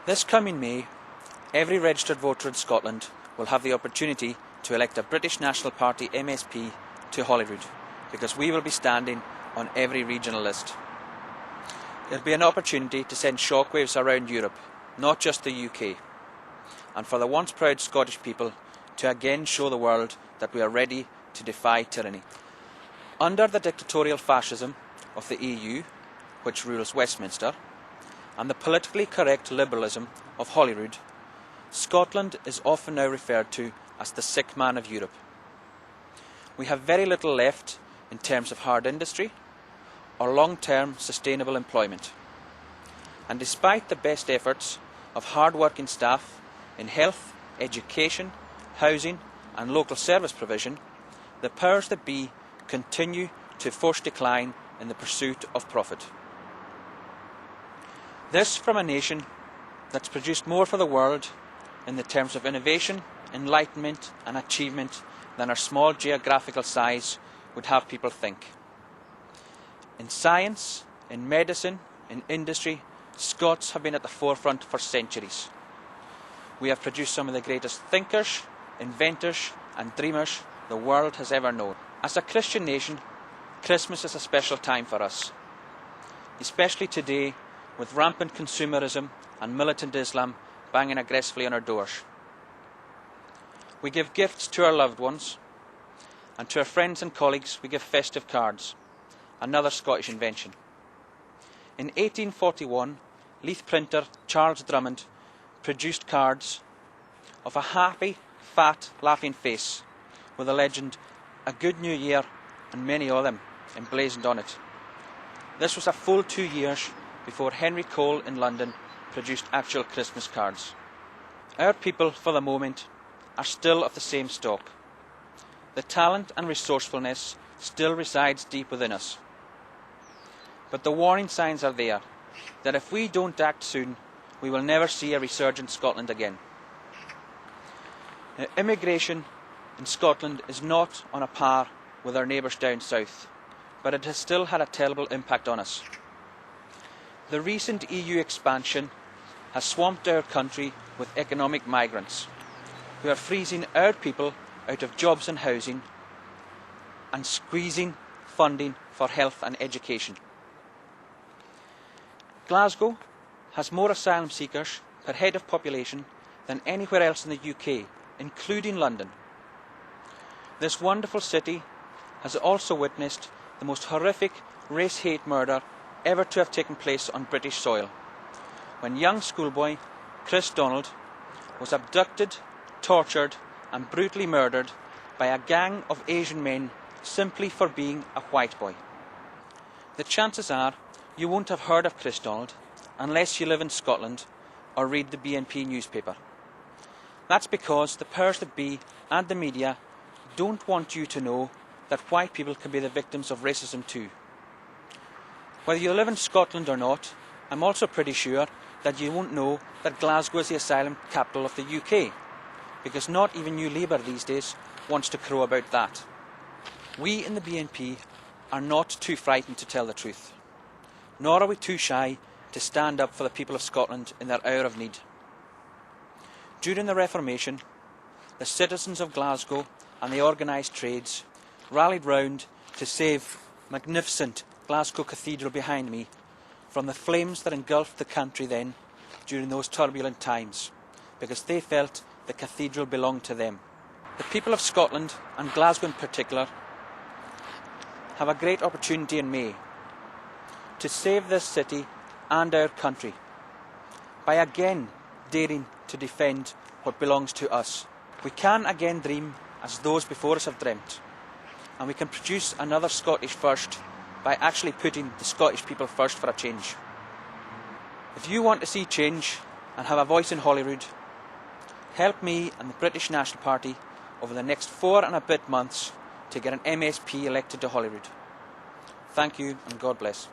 This coming May, every registered voter in Scotland will have the opportunity to elect a British National Party MSP to Holyrood, because we will be standing on every regional list. It will be an opportunity to send shockwaves around Europe, not just the UK, and for the once proud Scottish people to again show the world that we are ready to defy tyranny. Under the dictatorial fascism of the EU, which rules Westminster, and the politically correct liberalism of Holyrood, Scotland is often now referred to as the sick man of Europe. We have very little left in terms of hard industry or long-term sustainable employment. And despite the best efforts of hard-working staff in health, education, housing and local service provision, the powers that be continue to force decline in the pursuit of profit. This from a nation that's produced more for the world in the terms of innovation, enlightenment and achievement than our small geographical size would have people think. In science, in medicine, in industry, Scots have been at the forefront for centuries. We have produced some of the greatest thinkers, inventors and dreamers the world has ever known. As a Christian nation, Christmas is a special time for us, especially today with rampant consumerism and militant Islam banging aggressively on our doors. We give gifts to our loved ones, and to our friends and colleagues we give festive cards, another Scottish invention. In 1841, Leith printer Charles Drummond produced cards of a happy, fat, laughing face with the legend, "A Good New Year," and many of them emblazoned on it. This was a full 2 years before Henry Cole in London produced actual Christmas cards. Our people, for the moment, are still of the same stock. The talent and resourcefulness still resides deep within us. But the warning signs are there, that if we don't act soon, we will never see a resurgent Scotland again. Now, immigration in Scotland is not on a par with our neighbours down south, but it has still had a terrible impact on us. The recent EU expansion has swamped our country with economic migrants, who are freezing our people out of jobs and housing and squeezing funding for health and education. Glasgow has more asylum seekers per head of population than anywhere else in the UK, including London. This wonderful city has also witnessed the most horrific race-hate murder ever to have taken place on British soil, when young schoolboy Chris Donald was abducted, tortured and brutally murdered by a gang of Asian men simply for being a white boy. The chances are you won't have heard of Chris Donald unless you live in Scotland or read the BNP newspaper. That's because the powers that be and the media don't want you to know that white people can be the victims of racism too. Whether you live in Scotland or not, I'm also pretty sure that you won't know that Glasgow is the asylum capital of the UK, because not even New Labour these days wants to crow about that. We in the BNP are not too frightened to tell the truth, nor are we too shy to stand up for the people of Scotland in their hour of need. During the Reformation, the citizens of Glasgow and the organised trades rallied round to save magnificent Glasgow Cathedral behind me from the flames that engulfed the country then during those turbulent times, because they felt the cathedral belonged to them. The people of Scotland, and Glasgow in particular, have a great opportunity in May to save this city and our country by again daring to defend what belongs to us. We can again dream as those before us have dreamt, and we can produce another Scottish first by actually putting the Scottish people first for a change. If you want to see change and have a voice in Holyrood, help me and the British National Party over the next 4 and a bit months to get an MSP elected to Holyrood. Thank you and God bless.